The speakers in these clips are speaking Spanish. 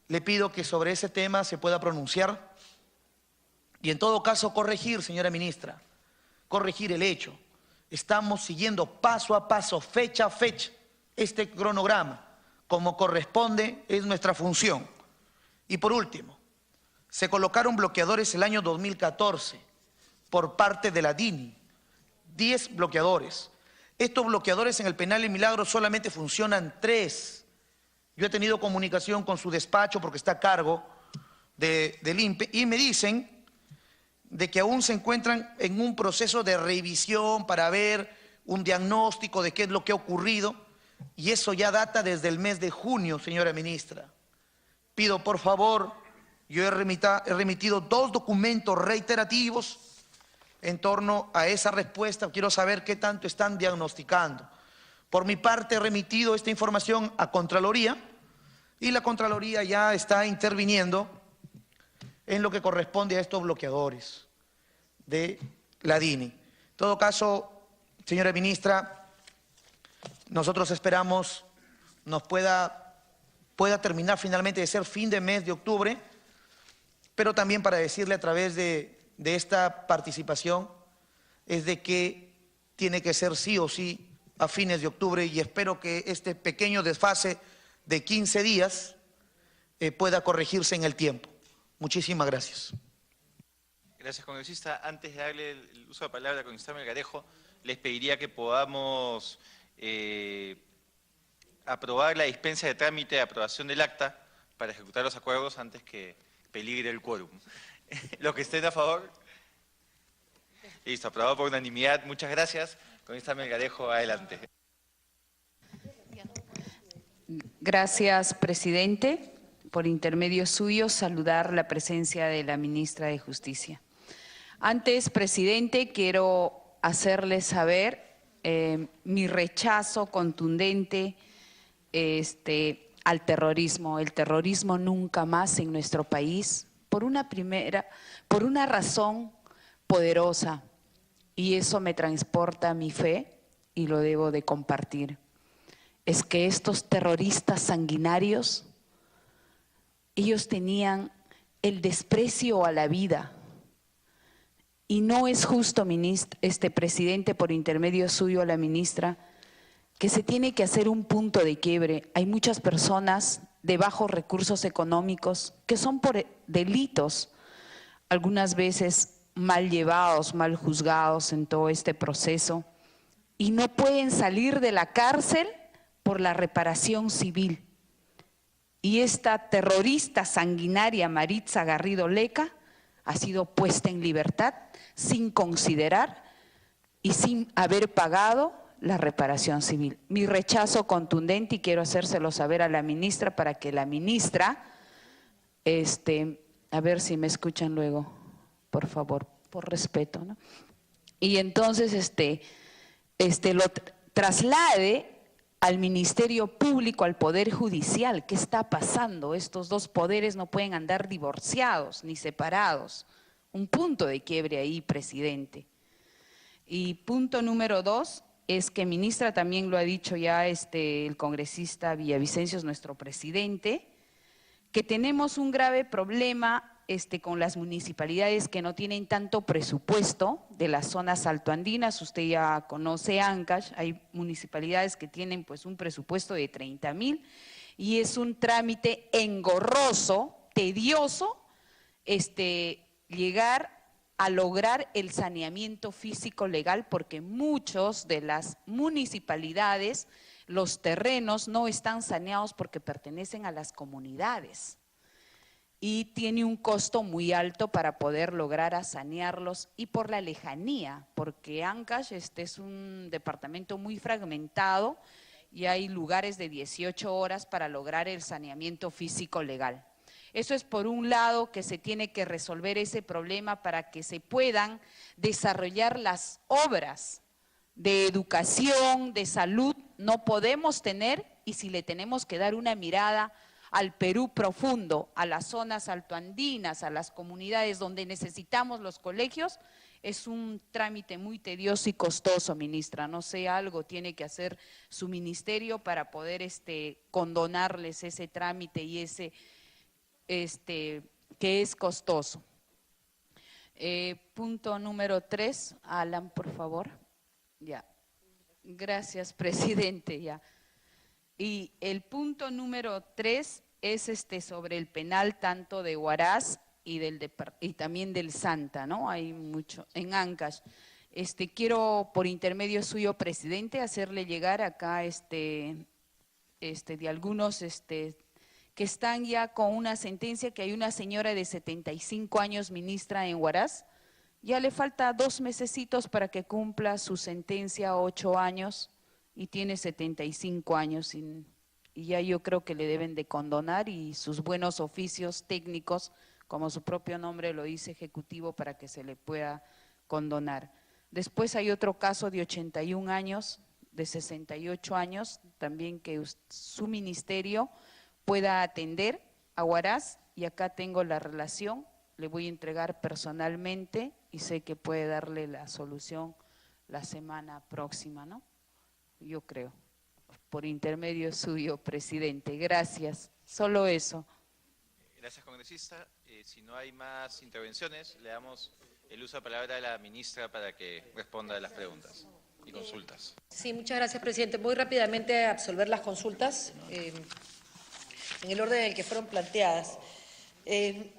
le pido que sobre ese tema se pueda pronunciar y en todo caso corregir, señora ministra, corregir el hecho. Estamos siguiendo paso a paso, fecha a fecha, este cronograma, como corresponde, es nuestra función. Y por último, se colocaron bloqueadores el año 2014 por parte de la DINI, 10 bloqueadores. Estos bloqueadores en el penal de Milagros solamente funcionan 3. Yo he tenido comunicación con su despacho porque está a cargo del INPE y me dicen de que aún se encuentran en un proceso de revisión para ver un diagnóstico de qué es lo que ha ocurrido y eso ya data desde el mes de junio, señora ministra. Pido por favor, yo he remitido 2 documentos reiterativos en torno a esa respuesta, quiero saber qué tanto están diagnosticando. Por mi parte he remitido esta información a Contraloría y la Contraloría ya está interviniendo en lo que corresponde a estos bloqueadores de la DINI. En todo caso, señora ministra, nosotros esperamos nos pueda terminar finalmente de ser fin de mes de octubre, pero también para decirle a través de esta participación es de que tiene que ser sí o sí a fines de octubre y espero que este pequeño desfase de 15 días pueda corregirse en el tiempo. Muchísimas gracias. Gracias, congresista. Antes de darle el uso de la palabra al congresista Melgarejo, les pediría que podamos aprobar la dispensa de trámite de aprobación del acta para ejecutar los acuerdos antes que peligre el quórum. Los que estén a favor. Listo, aprobado por unanimidad. Muchas gracias. Congresista Melgarejo, adelante. Gracias, presidente. Por intermedio suyo, saludar la presencia de la ministra de Justicia. Antes, presidente, quiero hacerle saber mi rechazo contundente al terrorismo. El terrorismo nunca más en nuestro país, por una razón poderosa, y eso me transporta a mi fe y lo debo de compartir. Es que estos terroristas sanguinarios, ellos tenían el desprecio a la vida. Y no es justo, presidente, por intermedio suyo a la ministra, que se tiene que hacer un punto de quiebre. Hay muchas personas de bajos recursos económicos que son por delitos, algunas veces mal llevados, mal juzgados en todo este proceso, y no pueden salir de la cárcel por la reparación civil. Y esta terrorista sanguinaria Maritza Garrido Leca ha sido puesta en libertad sin considerar y sin haber pagado la reparación civil. Mi rechazo contundente, y quiero hacérselo saber a la ministra para que la ministra, a ver si me escuchan luego, por favor, por respeto, ¿no? Y entonces lo traslade al Ministerio Público, al Poder Judicial. ¿Qué está pasando? Estos dos poderes no pueden andar divorciados ni separados. Un punto de quiebre ahí, presidente. Y punto número 2 es que, ministra, también lo ha dicho ya el congresista Villavicencio, es nuestro presidente, que tenemos un grave problema con las municipalidades que no tienen tanto presupuesto de las zonas altoandinas. Usted ya conoce Ancash, hay municipalidades que tienen pues un presupuesto de 30.000 y es un trámite engorroso, tedioso, llegar a lograr el saneamiento físico legal, porque muchos de las municipalidades, los terrenos no están saneados porque pertenecen a las comunidades. Y tiene un costo muy alto para poder lograr a sanearlos, y por la lejanía, porque Ancash es un departamento muy fragmentado y hay lugares de 18 horas para lograr el saneamiento físico legal. Eso es por un lado, que se tiene que resolver ese problema para que se puedan desarrollar las obras de educación, de salud. No podemos tener, y si le tenemos que dar una mirada al Perú profundo, a las zonas altoandinas, a las comunidades donde necesitamos los colegios, es un trámite muy tedioso y costoso, ministra. No sé, algo tiene que hacer su ministerio para poder condonarles ese trámite y que es costoso. Punto número 3, Alan, por favor. Ya. Gracias, presidente. Ya. Y el punto número 3 es sobre el penal tanto de Huaraz y también del Santa, ¿no? Hay mucho en Ancash. Quiero, por intermedio suyo, presidente, hacerle llegar acá de algunos que están ya con una sentencia, que hay una señora de 75 años ministra en Huaraz, ya le falta 2 mesecitos para que cumpla su sentencia, 8 años, y tiene 75 años, y ya yo creo que le deben de condonar, y sus buenos oficios técnicos, como su propio nombre lo dice, ejecutivo, para que se le pueda condonar. Después hay otro caso de 81 años, de 68 años, también que su ministerio pueda atender a Huaraz, y acá tengo la relación, le voy a entregar personalmente y sé que puede darle la solución la semana próxima, ¿no? Yo creo, por intermedio suyo, presidente. Gracias, solo eso. Gracias, congresista. Si no hay más intervenciones, le damos el uso de palabra a la ministra para que responda a las preguntas y consultas. Sí, muchas gracias, presidente. Muy rápidamente a absolver las consultas en el orden en el que fueron planteadas.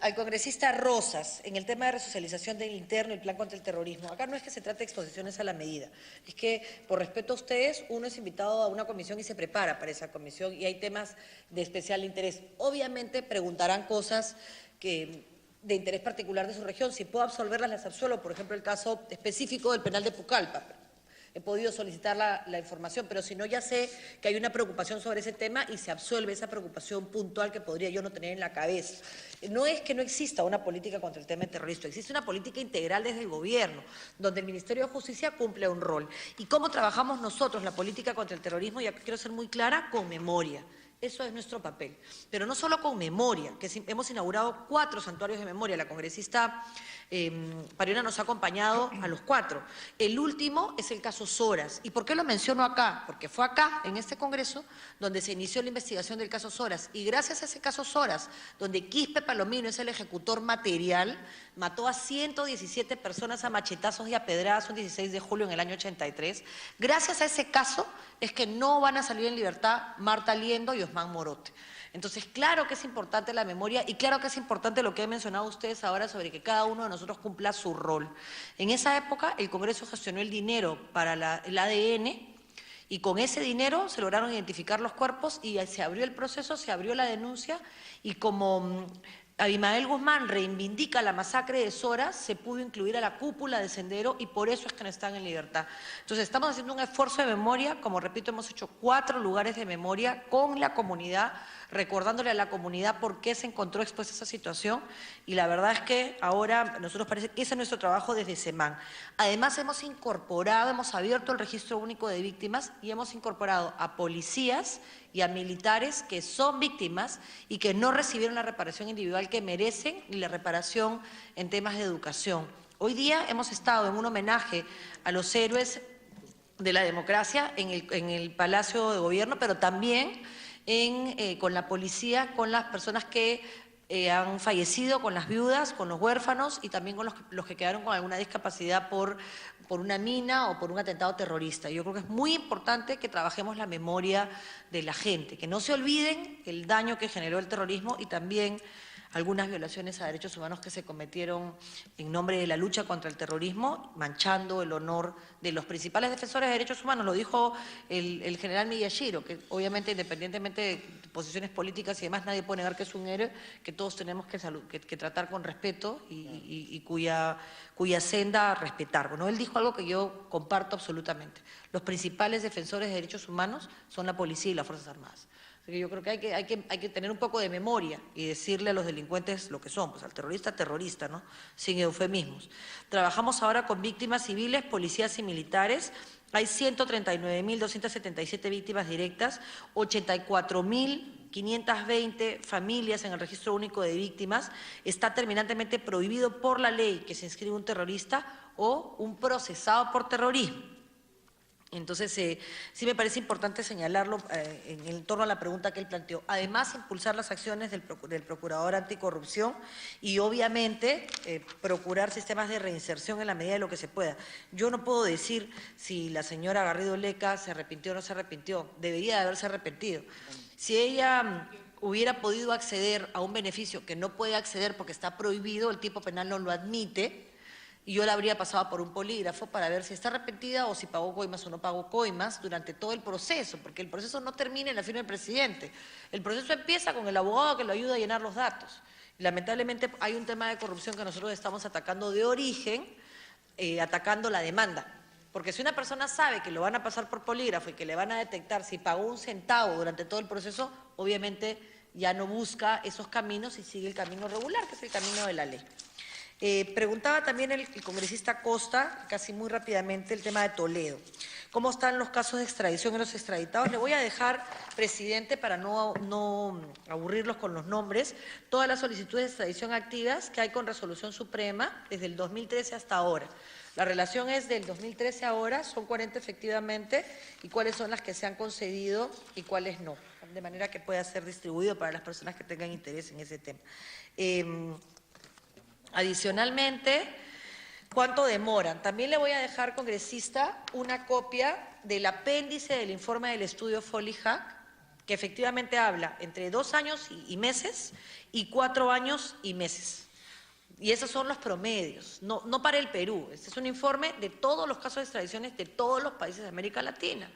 Al congresista Rosas, en el tema de resocialización del interno y el plan contra el terrorismo, acá no es que se trate de exposiciones a la medida, es que por respeto a ustedes, uno es invitado a una comisión y se prepara para esa comisión y hay temas de especial interés. Obviamente preguntarán cosas de interés particular de su región, si puedo absolverlas, las absuelvo, por ejemplo, el caso específico del penal de Pucallpa. He podido solicitar la información, pero si no, ya sé que hay una preocupación sobre ese tema y se absuelve esa preocupación puntual que podría yo no tener en la cabeza. No es que no exista una política contra el tema terrorista, existe una política integral desde el gobierno, donde el Ministerio de Justicia cumple un rol. ¿Y cómo trabajamos nosotros la política contra el terrorismo? Y aquí quiero ser muy clara, con memoria. Eso es nuestro papel. Pero no solo con memoria, que hemos inaugurado 4 santuarios de memoria. La congresista Pariona nos ha acompañado a los 4. El último es el caso Soras. ¿Y por qué lo menciono acá? Porque fue acá, en este congreso, donde se inició la investigación del caso Soras. Y gracias a ese caso Soras, donde Quispe Palomino es el ejecutor material, mató a 117 personas a machetazos y a pedradas un 16 de julio en el año 83. Gracias a ese caso es que no van a salir en libertad Marta Liendo y Osman Morote. Entonces, claro que es importante la memoria y claro que es importante lo que han mencionado ustedes ahora sobre que cada uno de nosotros cumpla su rol. En esa época, el Congreso gestionó el dinero para el ADN y con ese dinero se lograron identificar los cuerpos y se abrió el proceso, se abrió la denuncia y como Abimael Guzmán reivindica la masacre de Soras, se pudo incluir a la cúpula de Sendero y por eso es que no están en libertad. Entonces estamos haciendo un esfuerzo de memoria, como repito, hemos hecho 4 lugares de memoria con la comunidad, recordándole a la comunidad por qué se encontró expuesta esa situación y la verdad es que ahora nosotros parece que ese es nuestro trabajo desde SEMAN. Además hemos abierto el registro único de víctimas y hemos incorporado a policías y a militares que son víctimas y que no recibieron la reparación individual que merecen y la reparación en temas de educación. Hoy día hemos estado en un homenaje a los héroes de la democracia en el Palacio de Gobierno, pero también con la policía, con las personas que han fallecido, con las viudas, con los huérfanos y también con los que quedaron con alguna discapacidad por una mina o por un atentado terrorista. Yo creo que es muy importante que trabajemos la memoria de la gente, que no se olviden el daño que generó el terrorismo y también algunas violaciones a derechos humanos que se cometieron en nombre de la lucha contra el terrorismo, manchando el honor de los principales defensores de derechos humanos. Lo dijo el general Miyashiro, que obviamente independientemente de posiciones políticas y demás, nadie puede negar que es un héroe que todos tenemos que tratar con respeto y cuya senda respetar. Bueno, él dijo algo que yo comparto absolutamente. Los principales defensores de derechos humanos son la policía y las Fuerzas Armadas. Yo creo que hay que tener un poco de memoria y decirle a los delincuentes lo que son, pues al terrorista, terrorista, ¿no? Sin eufemismos. Trabajamos ahora con víctimas civiles, policías y militares. Hay 139.277 víctimas directas, 84.520 familias en el registro único de víctimas. Está terminantemente prohibido por la ley que se inscriba un terrorista o un procesado por terrorismo. Entonces, sí me parece importante señalarlo en torno a la pregunta que él planteó. Además, impulsar las acciones del Procurador Anticorrupción y, obviamente, procurar sistemas de reinserción en la medida de lo que se pueda. Yo no puedo decir si la señora Garrido Leca se arrepintió o no se arrepintió. Debería de haberse arrepentido. Si ella hubiera podido acceder a un beneficio que no puede acceder porque está prohibido, el tipo penal no lo admite, y yo la habría pasado por un polígrafo para ver si está arrepentida o si pagó coimas o no pagó coimas durante todo el proceso, porque el proceso no termina en la firma del presidente. El proceso empieza con el abogado que lo ayuda a llenar los datos. Y lamentablemente hay un tema de corrupción que nosotros estamos atacando de origen, atacando la demanda. Porque si una persona sabe que lo van a pasar por polígrafo y que le van a detectar si pagó un centavo durante todo el proceso, obviamente ya no busca esos caminos y sigue el camino regular, que es el camino de la ley. Preguntaba también el congresista Costa, casi muy rápidamente, el tema de Toledo. ¿Cómo están los casos de extradición en los extraditados? Le voy a dejar, presidente, para no aburrirlos con los nombres, todas las solicitudes de extradición activas que hay con resolución suprema desde el 2013 hasta ahora. La relación es del 2013 a ahora, son 40 efectivamente, y cuáles son las que se han concedido y cuáles no, de manera que pueda ser distribuido para las personas que tengan interés en ese tema. Adicionalmente, ¿cuánto demoran? También le voy a dejar, congresista, una copia del apéndice del informe del estudio Foley-Hack, que efectivamente habla entre 2 años y meses y 4 años y meses. Y esos son los promedios, no para el Perú. Este es un informe de todos los casos de extradiciones de todos los países de América Latina.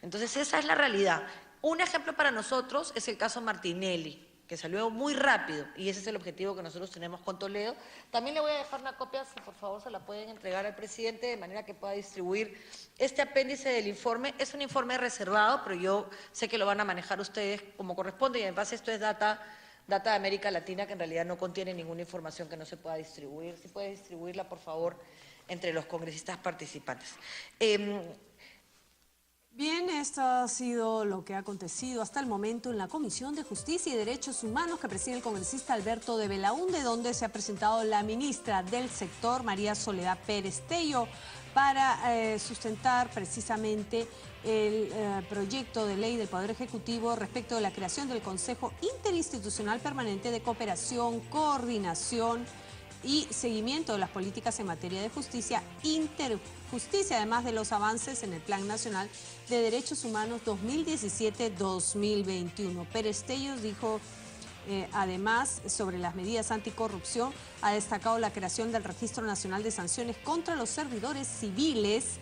Entonces, esa es la realidad. Un ejemplo para nosotros es el caso Martinelli, que salió muy rápido, y ese es el objetivo que nosotros tenemos con Toledo. También le voy a dejar una copia, si por favor se la pueden entregar al presidente, de manera que pueda distribuir este apéndice del informe. Es un informe reservado, pero yo sé que lo van a manejar ustedes como corresponde, y además esto es data de América Latina, que en realidad no contiene ninguna información que no se pueda distribuir. Si puede distribuirla, por favor, entre los congresistas participantes. Bien, esto ha sido lo que ha acontecido hasta el momento en la Comisión de Justicia y Derechos Humanos que preside el congresista Alberto de Belaúnde, donde se ha presentado la ministra del sector, María Soledad Pérez Tello, para sustentar precisamente el proyecto de ley del Poder Ejecutivo respecto de la creación del Consejo Interinstitucional Permanente de Cooperación, Coordinación y seguimiento de las políticas en materia de justicia, interjusticia, además de los avances en el Plan Nacional de Derechos Humanos 2017-2021. Pérez Tello dijo, además, sobre las medidas anticorrupción, ha destacado la creación del Registro Nacional de Sanciones contra los servidores civiles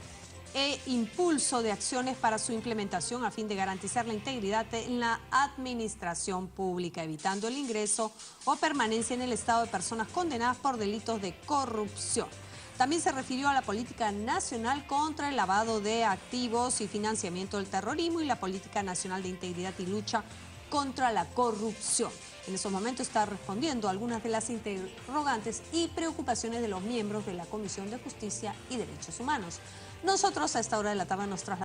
e impulso de acciones para su implementación a fin de garantizar la integridad en la administración pública, evitando el ingreso o permanencia en el Estado de personas condenadas por delitos de corrupción. También se refirió a la política nacional contra el lavado de activos y financiamiento del terrorismo y la política nacional de integridad y lucha contra la corrupción. En esos momentos está respondiendo a algunas de las interrogantes y preocupaciones de los miembros de la Comisión de Justicia y Derechos Humanos. Nosotros a esta hora de la tarde nos trasladamos